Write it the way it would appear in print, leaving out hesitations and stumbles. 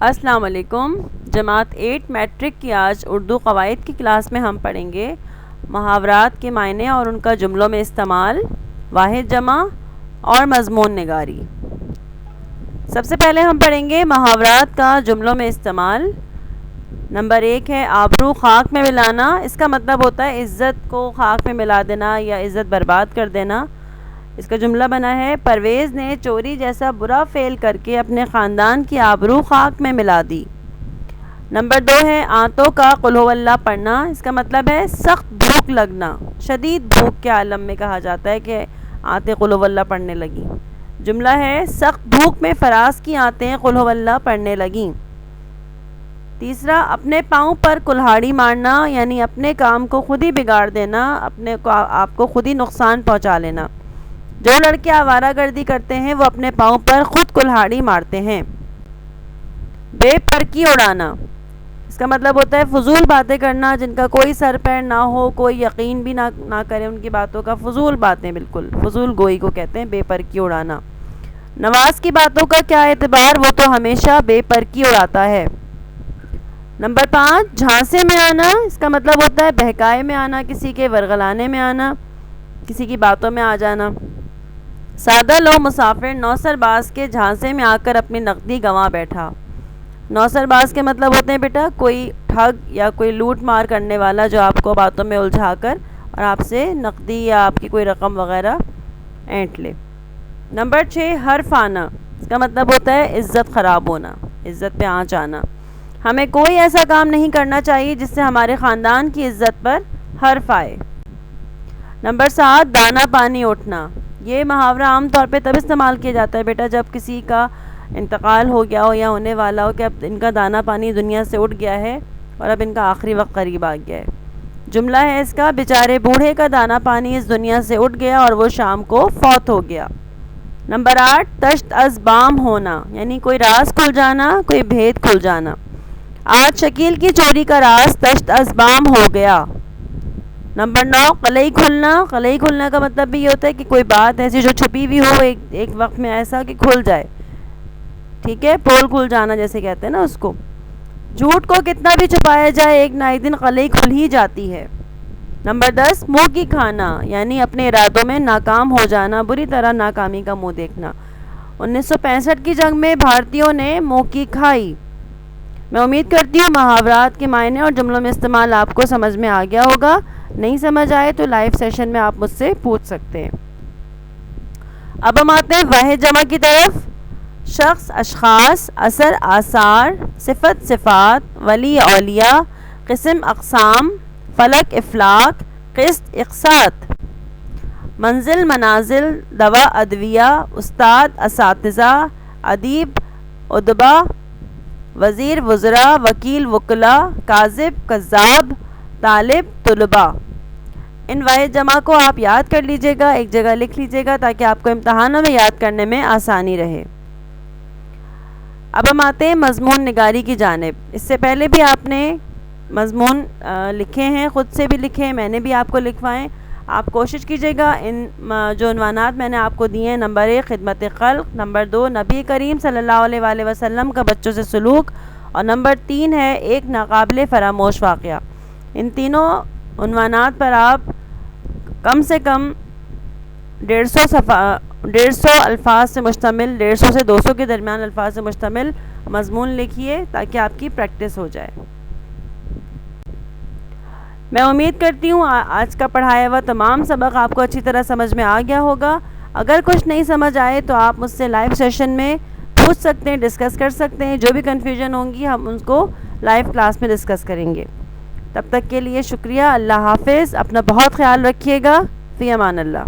السلام علیکم۔ جماعت 8 میٹرک کی آج اردو قواعد کی کلاس میں ہم پڑھیں گے محاورات کے معنی اور ان کا جملوں میں استعمال، واحد جمع اور مضمون نگاری۔ سب سے پہلے ہم پڑھیں گے محاورات کا جملوں میں استعمال۔ نمبر 1 ہے آبرو خاک میں ملانا۔ اس کا مطلب ہوتا ہے عزت کو خاک میں ملا دینا یا عزت برباد کر دینا۔ اس کا جملہ بنا ہے پرویز نے چوری جیسا برا فعل کر کے اپنے خاندان کی آبرو خاک میں ملا دی۔ نمبر 2 ہے آنتوں کا قل ہو اللہ پڑھنا۔ اس کا مطلب ہے سخت بھوک لگنا، شدید بھوک کے عالم میں کہا جاتا ہے کہ آنتیں قل ہو اللہ پڑھنے لگیں۔ جملہ ہے سخت بھوک میں فراز کی آنتیں قل ہو اللہ پڑھنے لگیں۔ تیسرا اپنے پاؤں پر کلہاڑی مارنا، یعنی اپنے کام کو خود ہی بگاڑ دینا، آپ کو خود ہی نقصان پہنچا لینا۔ جو لڑکے آوارہ گردی کرتے ہیں وہ اپنے پاؤں پر خود کلہاڑی مارتے ہیں۔ بے پر کی اڑانا، اس کا مطلب ہوتا ہے فضول باتیں کرنا جن کا کوئی سر پیر نہ ہو، کوئی یقین بھی نہ کرے ان کی باتوں کا، فضول باتیں، بالکل فضول گوئی کو کہتے ہیں بے پر کی اڑانا۔ نواز کی باتوں کا کیا اعتبار، وہ تو ہمیشہ بے پر کی اڑاتا ہے۔ نمبر 5 جھانسے میں آنا۔ اس کا مطلب ہوتا ہے بہکائے میں آنا، کسی کے ورغلانے میں آنا، کسی کی باتوں میں آ جانا۔ سادہ لو مسافر نوسر باز کے جھانسے میں آ کر اپنی نقدی گنوا بیٹھا۔ نوسر باز کے مطلب ہوتے ہیں بیٹا کوئی ٹھگ یا کوئی لوٹ مار کرنے والا جو آپ کو باتوں میں الجھا کر اور آپ سے نقدی یا آپ کی کوئی رقم وغیرہ اینٹ لے۔ نمبر 6 حرف آنا۔ اس کا مطلب ہوتا ہے عزت خراب ہونا، عزت پہ آنچ آنا۔ ہمیں کوئی ایسا کام نہیں کرنا چاہیے جس سے ہمارے خاندان کی عزت پر حرف آئے۔ نمبر 7 دانا پانی اٹھنا۔ یہ محاورہ عام طور پہ تب استعمال کیا جاتا ہے بیٹا جب کسی کا انتقال ہو گیا ہو یا ہونے والا ہو کہ اب ان کا دانا پانی دنیا سے اٹھ گیا ہے اور اب ان کا آخری وقت قریب آ گیا ہے۔ جملہ ہے اس کا بیچارے بوڑھے کا دانا پانی اس دنیا سے اٹھ گیا اور وہ شام کو فوت ہو گیا۔ نمبر 8 تشت از بام ہونا، یعنی کوئی راز کھل جانا، کوئی بھید کھل جانا۔ آج شکیل کی چوری کا راز تشت از بام ہو گیا۔ نمبر 9 قلعی کھلنا۔ قلعی کھلنا کا مطلب بھی یہ ہوتا ہے کہ کوئی بات ایسی جو چھپی ہوئی ہو ایک وقت میں ایسا کہ کھل جائے، ٹھیک ہے، پول کھل جانا جیسے کہتے ہیں نا اس کو۔ جھوٹ کو کتنا بھی چھپایا جائے ایک نہ ایک دن قلعی کھل ہی جاتی ہے۔ نمبر 10 منہ کی کھانا، یعنی اپنے ارادوں میں ناکام ہو جانا، بری طرح ناکامی کا منہ دیکھنا۔ 1965 کی جنگ میں بھارتیوں نے منہ کی کھائی۔ میں امید کرتی ہوں محاورات کے معنی اور جملوں میں استعمال آپ کو سمجھ میں آ گیا ہوگا۔ نہیں سمجھ آئے تو لائیو سیشن میں آپ مجھ سے پوچھ سکتے ہیں۔ اب ہم آتے ہیں واحد جمع کی طرف۔ شخص اشخاص، اثر آثار، صفت صفات، ولی اولیاء، قسم اقسام، فلک افلاک، قسط اقساط، منزل منازل، دوا ادویہ، استاد اساتذہ، ادیب ادبا، وزیر وزراء، وکیل وکلاء، کاذب کذاب، طالب طلباء۔ ان واحد جمع کو آپ یاد کر لیجئے گا، ایک جگہ لکھ لیجئے گا تاکہ آپ کو امتحانوں میں یاد کرنے میں آسانی رہے۔ اب ہم آتے ہیں مضمون نگاری کی جانب۔ اس سے پہلے بھی آپ نے مضمون لکھے ہیں، خود سے بھی لکھے ہیں، میں نے بھی آپ کو لکھوائیں۔ آپ کوشش کیجئے گا ان جو عنوانات میں نے آپ کو دیے ہیں، نمبر 1 خدمت خلق، نمبر 2 نبی کریم صلی اللہ علیہ وآلہ وسلم کا بچوں سے سلوک، اور نمبر 3 ہے ایک ناقابل فراموش واقعہ۔ ان تینوں عنوانات پر آپ کم سے کم 150 الفاظ سے مشتمل، 150 سے 200 کے درمیان الفاظ سے مشتمل مضمون لکھیے تاکہ آپ کی پریکٹس ہو جائے۔ میں امید کرتی ہوں آج کا پڑھایا ہوا تمام سبق آپ کو اچھی طرح سمجھ میں آ گیا ہوگا۔ اگر کچھ نہیں سمجھ آئے تو آپ مجھ سے لائیو سیشن میں پوچھ سکتے ہیں، ڈسکس کر سکتے ہیں۔ جو بھی کنفیوژن ہوں گی ہم اس کو لائیو کلاس میں ڈسکس کریں گے۔ تب تک کے لیے شکریہ، اللہ حافظ، اپنا بہت خیال رکھیے گا، فی امان اللہ۔